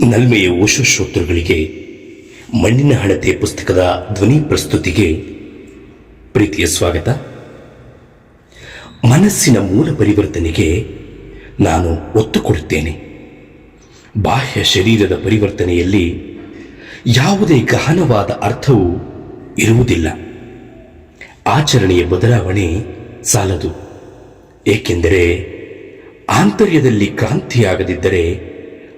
ನಲ್ಮೆಯ ಓಶೋ ಶ್ರೋತೃಗಳಿಗೆ ಮಣ್ಣಿನ ಹಣತೆ ಪುಸ್ತಕದ ಧ್ವನಿ ಪ್ರಸ್ತುತಿಗೆ ಪ್ರೀತಿಯ ಸ್ವಾಗತ. ಮನಸ್ಸಿನ ಮೂಲ ಪರಿವರ್ತನೆಗೆ ನಾನು ಒತ್ತು ಕೊಡುತ್ತೇನೆ. ಬಾಹ್ಯ ಶರೀರದ ಪರಿವರ್ತನೆಯಲ್ಲಿ ಯಾವುದೇ ಗಹನವಾದ ಅರ್ಥವೂ ಇರುವುದಿಲ್ಲ. ಆಚರಣೆಯ ಬದಲಾವಣೆ ಸಾಲದು. ಏಕೆಂದರೆ ಆಂತರ್ಯದಲ್ಲಿ ಕ್ರಾಂತಿಯಾಗದಿದ್ದರೆ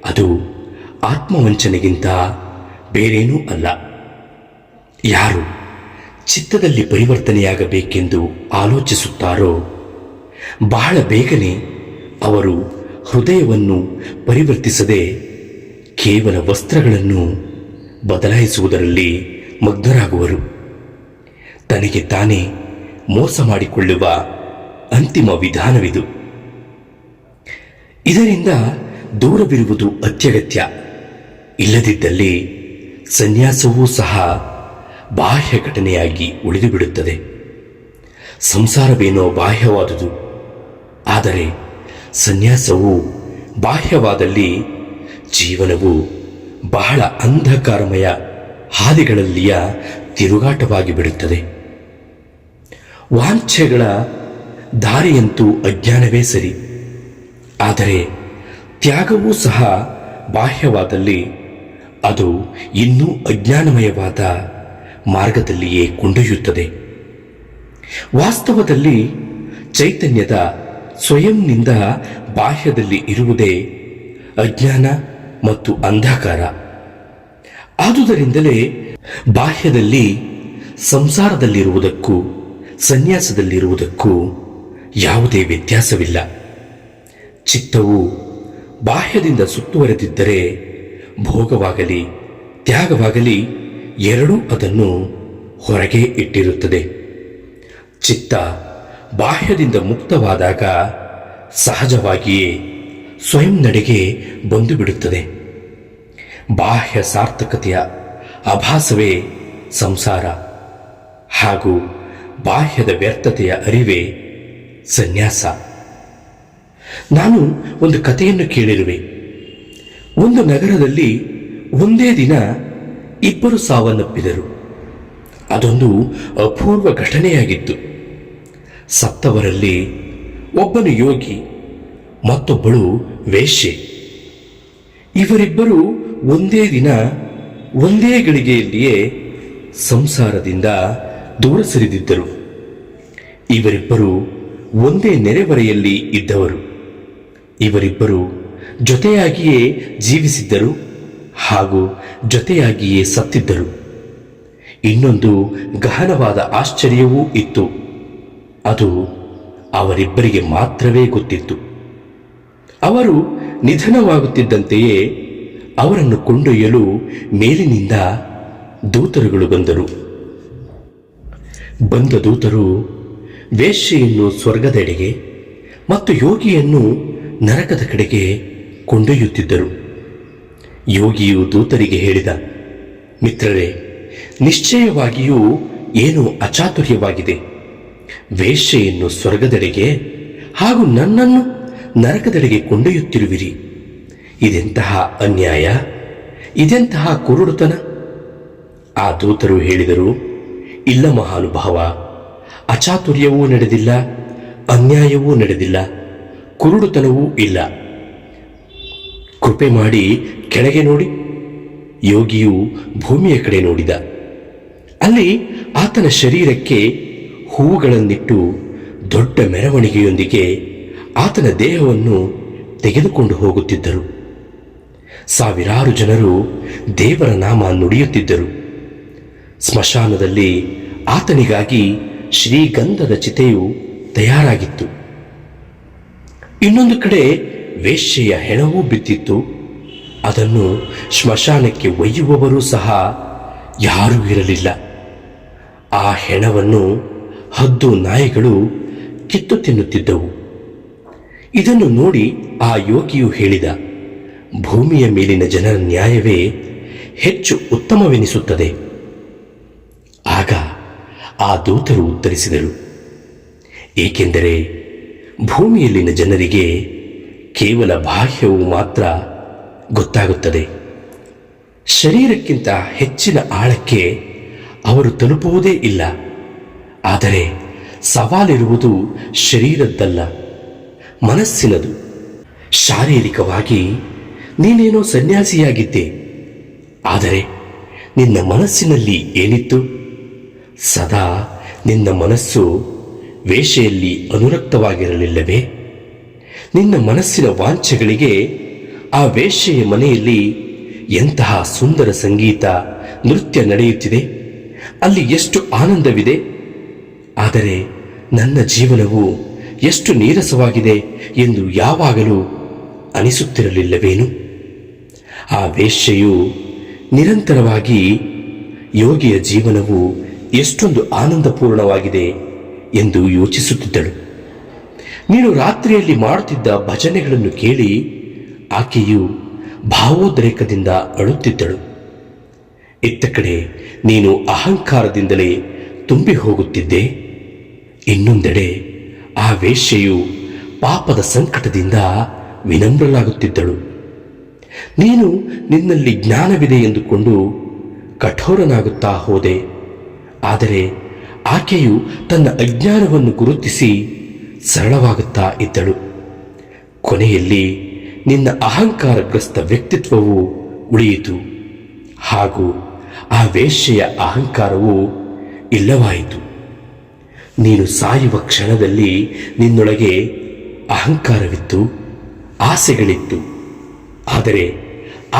ಅದು ಆತ್ಮವಂಚನೆಗಿಂತ ಬೇರೇನೂ ಅಲ್ಲ. ಯಾರು ಚಿತ್ತದಲ್ಲಿ ಪರಿವರ್ತನೆಯಾಗಬೇಕೆಂದು ಆಲೋಚಿಸುತ್ತಾರೋ ಬಹಳ ಬೇಗನೆ ಅವರು ಹೃದಯವನ್ನು ಪರಿವರ್ತಿಸದೆ ಕೇವಲ ವಸ್ತ್ರಗಳನ್ನು ಬದಲಾಯಿಸುವುದರಲ್ಲಿ ಮಗ್ನರಾಗುವರು. ತನಗೆ ತಾನೇ ಮೋಸ ಮಾಡಿಕೊಳ್ಳುವ ಅಂತಿಮ ವಿಧಾನವಿದು. ಇದರಿಂದ ದೂರವಿರುವುದು ಅತ್ಯಗತ್ಯ. ಇಲ್ಲದಿದ್ದಲ್ಲಿ ಸನ್ಯಾಸವೂ ಸಹ ಬಾಹ್ಯ ಘಟನೆಯಾಗಿ ಉಳಿದುಬಿಡುತ್ತದೆ. ಸಂಸಾರವೇನೋ ಬಾಹ್ಯವಾದುದು, ಆದರೆ ಸನ್ಯಾಸವು ಬಾಹ್ಯವಾದಲ್ಲಿ ಜೀವನವು ಬಹಳ ಅಂಧಕಾರಮಯ ಹಾದಿಗಳಲ್ಲಿಯ ತಿರುಗಾಟವಾಗಿ ಬಿಡುತ್ತದೆ. ವಾಂಛೆಗಳ ದಾರಿಯಂತೂ ಅಜ್ಞಾನವೇ ಸರಿ, ಆದರೆ ತ್ಯಾಗವೂ ಸಹ ಬಾಹ್ಯವಾದಲ್ಲಿ ಅದು ಇನ್ನೂ ಅಜ್ಞಾನಮಯವಾದ ಮಾರ್ಗದಲ್ಲಿಯೇ ಕೊಂಡೊಯ್ಯುತ್ತದೆ. ವಾಸ್ತವದಲ್ಲಿ ಚೈತನ್ಯದ ಸ್ವಯಂನಿಂದ ಬಾಹ್ಯದಲ್ಲಿ ಇರುವುದೇ ಅಜ್ಞಾನ ಮತ್ತು ಅಂಧಕಾರ. ಆದುದರಿಂದಲೇ ಬಾಹ್ಯದಲ್ಲಿ ಸಂಸಾರದಲ್ಲಿರುವುದಕ್ಕೂ ಸನ್ಯಾಸದಲ್ಲಿರುವುದಕ್ಕೂ ಯಾವುದೇ ವ್ಯತ್ಯಾಸವಿಲ್ಲ. ಚಿತ್ತವು ಬಾಹ್ಯದಿಂದ ಸುತ್ತುವರೆದಿದ್ದರೆ ಭೋಗವಾಗಲಿ ತ್ಯಾಗವಾಗಲಿ ಎರಡೂ ಅದನ್ನು ಹೊರಗೆ ಇಟ್ಟಿರುತ್ತದೆ. ಚಿತ್ತ ಬಾಹ್ಯದಿಂದ ಮುಕ್ತವಾದಾಗ ಸಹಜವಾಗಿಯೇ ಸ್ವಯಂ ನಡೆಗೆ ಬಂದು ಬಿಡುತ್ತದೆ. ಬಾಹ್ಯ ಸಾರ್ಥಕತೆಯ ಅಭಾಸವೇ ಸಂಸಾರ, ಹಾಗೂ ಬಾಹ್ಯದ ವ್ಯರ್ಥತೆಯ ಅರಿವೇ ಸನ್ಯಾಸ. ನಾನು ಒಂದು ಕಥೆಯನ್ನು ಕೇಳಿರುವೆ. ಒಂದು ನಗರದಲ್ಲಿ ಒಂದೇ ದಿನ ಇಬ್ಬರು ಸಾವನ್ನಪ್ಪಿದರು. ಅದೊಂದು ಅಪೂರ್ವ ಘಟನೆಯಾಗಿತ್ತು. ಸತ್ತವರಲ್ಲಿ ಒಬ್ಬನು ಯೋಗಿ, ಮತ್ತೊಬ್ಬಳು ವೇಶ್ಯೆ. ಇವರಿಬ್ಬರು ಒಂದೇ ದಿನ ಒಂದೇ ಗಳಿಗೆಯಲ್ಲಿಯೇ ಸಂಸಾರದಿಂದ ದೂರ ಸರಿದಿದ್ದರು. ಇವರಿಬ್ಬರು ಒಂದೇ ನೆರೆಹೊರೆಯಲ್ಲಿ ಇದ್ದವರು. ಇವರಿಬ್ಬರು ಜೊತೆಯಾಗಿಯೇ ಜೀವಿಸಿದ್ದರು ಹಾಗೂ ಜೊತೆಯಾಗಿಯೇ ಸತ್ತಿದ್ದರು. ಇನ್ನೊಂದು ಗಹನವಾದ ಆಶ್ಚರ್ಯವೂ ಇತ್ತು. ಅದು ಅವರಿಬ್ಬರಿಗೆ ಮಾತ್ರವೇ ಗೊತ್ತಿತ್ತು. ಅವರು ನಿಧನವಾಗುತ್ತಿದ್ದಂತೆಯೇ ಅವರನ್ನು ಕೊಂಡೊಯ್ಯಲು ಮೇಲಿನಿಂದ ದೂತರುಗಳು ಬಂದರು. ಬಂದ ದೂತರು ವೇಶ್ಯೆಯನ್ನು ಸ್ವರ್ಗದೆಡೆಗೆ ಮತ್ತು ಯೋಗಿಯನ್ನು ನರಕದ ಕಡೆಗೆ ಕೊಂಡೊಯ್ಯುತ್ತಿದ್ದರು. ಯೋಗಿಯು ದೂತರಿಗೆ ಹೇಳಿದ, ಮಿತ್ರರೇ, ನಿಶ್ಚಯವಾಗಿಯೂ ಏನೋ ಅಚಾತುರ್ಯವಾಗಿದೆ. ವೇಶ್ಯೆಯನ್ನು ಸ್ವರ್ಗದೆಡೆಗೆ ಹಾಗೂ ನನ್ನನ್ನು ನರಕದೆಡೆಗೆ ಕೊಂಡೊಯ್ಯುತ್ತಿರುವಿರಿ. ಇದೆಂತಹ ಅನ್ಯಾಯ, ಇದೆಂತಹ ಕುರುಡುತನ. ಆ ದೂತರು ಹೇಳಿದರು, ಇಲ್ಲ ಮಹಾನುಭಾವ, ಅಚಾತುರ್ಯವೂ ನಡೆದಿಲ್ಲ, ಅನ್ಯಾಯವೂ ನಡೆದಿಲ್ಲ, ಕುರುಡುತನವೂ ಇಲ್ಲ. ಕೃಪೆ ಮಾಡಿ ಕೆಳಗೆ ನೋಡಿ. ಯೋಗಿಯು ಭೂಮಿಯ ಕಡೆ ನೋಡಿದ. ಅಲ್ಲಿ ಆತನ ಶರೀರಕ್ಕೆ ಹೂವುಗಳನ್ನಿಟ್ಟು ದೊಡ್ಡ ಮೆರವಣಿಗೆಯೊಂದಿಗೆ ಆತನ ದೇಹವನ್ನು ತೆಗೆದುಕೊಂಡು ಹೋಗುತ್ತಿದ್ದರು. ಸಾವಿರಾರು ಜನರು ದೇವರ ನಾಮ ನುಡಿಯುತ್ತಿದ್ದರು. ಸ್ಮಶಾನದಲ್ಲಿ ಆತನಿಗಾಗಿ ಶ್ರೀಗಂಧದ ಚಿತೆಯು ತಯಾರಾಗಿತ್ತು. ಇನ್ನೊಂದು ಕಡೆ ವೇಶ್ಯೆಯ ಹೆಣವೂ ಬಿದ್ದಿತ್ತು. ಅದನ್ನು ಸ್ಮಶಾನಕ್ಕೆ ಒಯ್ಯುವವರೂ ಸಹ ಯಾರೂ ಇರಲಿಲ್ಲ. ಆ ಹೆಣವನ್ನು ಹದ್ದು ನಾಯಿಗಳು ಕಿತ್ತು ತಿನ್ನುತ್ತಿದ್ದವು. ಇದನ್ನು ನೋಡಿ ಆ ಯೋಗಿಯು ಹೇಳಿದ, ಭೂಮಿಯ ಮೇಲಿನ ಜನರ ನ್ಯಾಯವೇ ಹೆಚ್ಚು ಉತ್ತಮವೆನಿಸುತ್ತದೆ. ಆಗ ಆ ದೂತರು ಉತ್ತರಿಸಿದರು, ಏಕೆಂದರೆ ಭೂಮಿಯಲ್ಲಿನ ಜನರಿಗೆ ಕೇವಲ ಬಾಹ್ಯವು ಮಾತ್ರ ಗೊತ್ತಾಗುತ್ತದೆ, ಶರೀರಕ್ಕಿಂತ ಹೆಚ್ಚಿನ ಆಳಕ್ಕೆ ಅವರು ತಲುಪುವುದೇ ಇಲ್ಲ. ಆದರೆ ಸವಾಲಿರುವುದು ಶರೀರದ್ದಲ್ಲ, ಮನಸ್ಸಿನದು. ಶಾರೀರಿಕವಾಗಿ ನೀನೇನೋ ಸನ್ಯಾಸಿಯಾಗಿದ್ದೆ, ಆದರೆ ನಿನ್ನ ಮನಸ್ಸಿನಲ್ಲಿ ಏನಿತ್ತು? ಸದಾ ನಿನ್ನ ಮನಸ್ಸು ವೇಷೆಯಲ್ಲಿ ಅನುರಕ್ತವಾಗಿರಲಿಲ್ಲವೇ? ನಿನ್ನ ಮನಸ್ಸಿನ ವಾಂಛೆಗಳಿಗೆ ಆ ವೇಶ್ಯೆಯ ಮನೆಯಲ್ಲಿ ಎಂತಹ ಸುಂದರ ಸಂಗೀತ, ನೃತ್ಯ ನಡೆಯುತ್ತಿದೆ, ಅಲ್ಲಿ ಎಷ್ಟು ಆನಂದವಿದೆ. ಆದರೆ ನನ್ನ ಜೀವನವು ಎಷ್ಟು ನೀರಸವಾಗಿದೆ ಎಂದು ಯಾವಾಗಲೂ ಅನಿಸುತ್ತಿರಲಿಲ್ಲವೇನು? ಆ ವೇಶ್ಯೆಯು ನಿರಂತರವಾಗಿ ಯೋಗಿಯ ಜೀವನವು ಎಷ್ಟೊಂದು ಆನಂದಪೂರ್ಣವಾಗಿದೆ ಎಂದು ಯೋಚಿಸುತ್ತಿದ್ದಳು. ನೀನು ರಾತ್ರಿಯಲ್ಲಿ ಮಾಡುತ್ತಿದ್ದ ಭಜನೆಗಳನ್ನು ಕೇಳಿ ಆಕೆಯು ಭಾವೋದ್ರೇಕದಿಂದ ಅಳುತ್ತಿದ್ದಳು. ಇತ್ತ ಕಡೆ ನೀನು ಅಹಂಕಾರದಿಂದಲೇ ತುಂಬಿ ಹೋಗುತ್ತಿದ್ದೆ. ಇನ್ನೊಂದೆಡೆ ಆ ವೇಶ್ಯೆಯು ಪಾಪದ ಸಂಕಟದಿಂದ ವಿನಮ್ರಳಾಗುತ್ತಿದ್ದಳು. ನೀನು ನಿನ್ನಲ್ಲಿ ಜ್ಞಾನವಿದೆ ಎಂದುಕೊಂಡು ಕಠೋರನಾಗುತ್ತಾ ಹೋದೆ. ಆದರೆ ಆಕೆಯು ತನ್ನ ಅಜ್ಞಾನವನ್ನು ಗುರುತಿಸಿ ಸರಳವಾಗುತ್ತಾ ಇದ್ದಳು. ಕೊನೆಯಲ್ಲಿ ನಿನ್ನ ಅಹಂಕಾರಗ್ರಸ್ತ ವ್ಯಕ್ತಿತ್ವವು ಉಳಿಯಿತು, ಹಾಗೂ ಆ ವೇಶ್ಯೆಯ ಅಹಂಕಾರವು ಇಲ್ಲವಾಯಿತು. ನೀನು ಸಾಯುವ ಕ್ಷಣದಲ್ಲಿ ನಿನ್ನೊಳಗೆ ಅಹಂಕಾರವಿತ್ತು, ಆಸೆಗಳಿತ್ತು. ಆದರೆ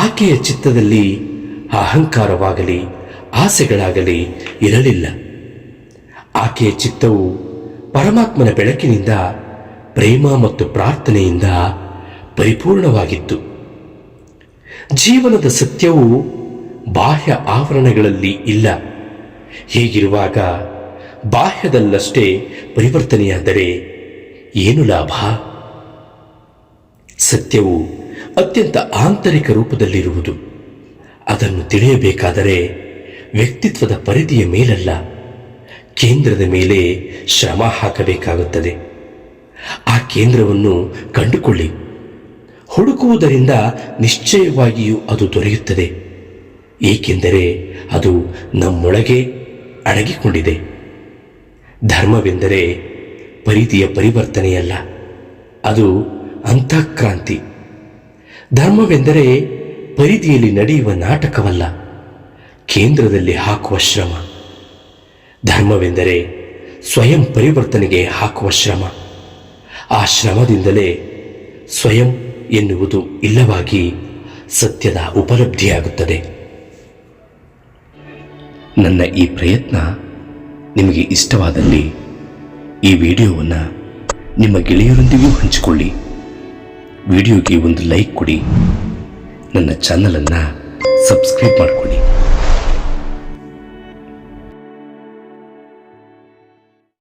ಆಕೆಯ ಚಿತ್ತದಲ್ಲಿ ಅಹಂಕಾರವಾಗಲಿ ಆಸೆಗಳಾಗಲಿ ಇರಲಿಲ್ಲ. ಆಕೆಯ ಚಿತ್ತವು ಪರಮಾತ್ಮನ ಬೆಳಕಿನಿಂದ, ಪ್ರೇಮ ಮತ್ತು ಪ್ರಾರ್ಥನೆಯಿಂದ ಪರಿಪೂರ್ಣವಾಗಿತ್ತು. ಜೀವನದ ಸತ್ಯವು ಬಾಹ್ಯ ಆವರಣಗಳಲ್ಲಿ ಇಲ್ಲ. ಹೀಗಿರುವಾಗ ಬಾಹ್ಯದಲ್ಲಷ್ಟೇ ಪರಿವರ್ತನೆಯಾದರೆ ಏನು ಲಾಭ? ಸತ್ಯವು ಅತ್ಯಂತ ಆಂತರಿಕ ರೂಪದಲ್ಲಿರುವುದು. ಅದನ್ನು ತಿಳಿಯಬೇಕಾದರೆ ವ್ಯಕ್ತಿತ್ವದ ಪರಿಧಿಯ ಮೇಲಲ್ಲ, ಕೇಂದ್ರದ ಮೇಲೆ ಶ್ರಮ ಹಾಕಬೇಕಾಗುತ್ತದೆ. ಆ ಕೇಂದ್ರವನ್ನು ಕಂಡುಕೊಳ್ಳಿ. ಹುಡುಕುವುದರಿಂದ ನಿಶ್ಚಯವಾಗಿಯೂ ಅದು ದೊರೆಯುತ್ತದೆ, ಏಕೆಂದರೆ ಅದು ನಮ್ಮೊಳಗೆ ಅಡಗಿಕೊಂಡಿದೆ. ಧರ್ಮವೆಂದರೆ ಪರಿಧಿಯ ಪರಿವರ್ತನೆಯಲ್ಲ, ಅದು ಅಂತಃಕ್ರಾಂತಿ. ಧರ್ಮವೆಂದರೆ ಪರಿಧಿಯಲ್ಲಿ ನಡೆಯುವ ನಾಟಕವಲ್ಲ, ಕೇಂದ್ರದಲ್ಲಿ ಹಾಕುವ ಶ್ರಮ. ಧರ್ಮವೆಂದರೆ ಸ್ವಯಂ ಪರಿವರ್ತನೆಗೆ ಹಾಕುವ ಶ್ರಮ. ಆ ಶ್ರಮದಿಂದಲೇ ಸ್ವಯಂ ಎನ್ನುವುದು ಇಲ್ಲವಾಗಿ ಸತ್ಯದ ಉಪಲಬ್ಧಿಯಾಗುತ್ತದೆ. ನನ್ನ ಈ ಪ್ರಯತ್ನ ನಿಮಗೆ ಇಷ್ಟವಾದಲ್ಲಿ ಈ ವಿಡಿಯೋವನ್ನು ನಿಮ್ಮ ಗೆಳೆಯರೊಂದಿಗೂ ಹಂಚಿಕೊಳ್ಳಿ. ವಿಡಿಯೋಗೆ ಒಂದು ಲೈಕ್ ಕೊಡಿ. ನನ್ನ ಚಾನಲನ್ನು ಸಬ್ಸ್ಕ್ರೈಬ್ ಮಾಡಿಕೊಳ್ಳಿ.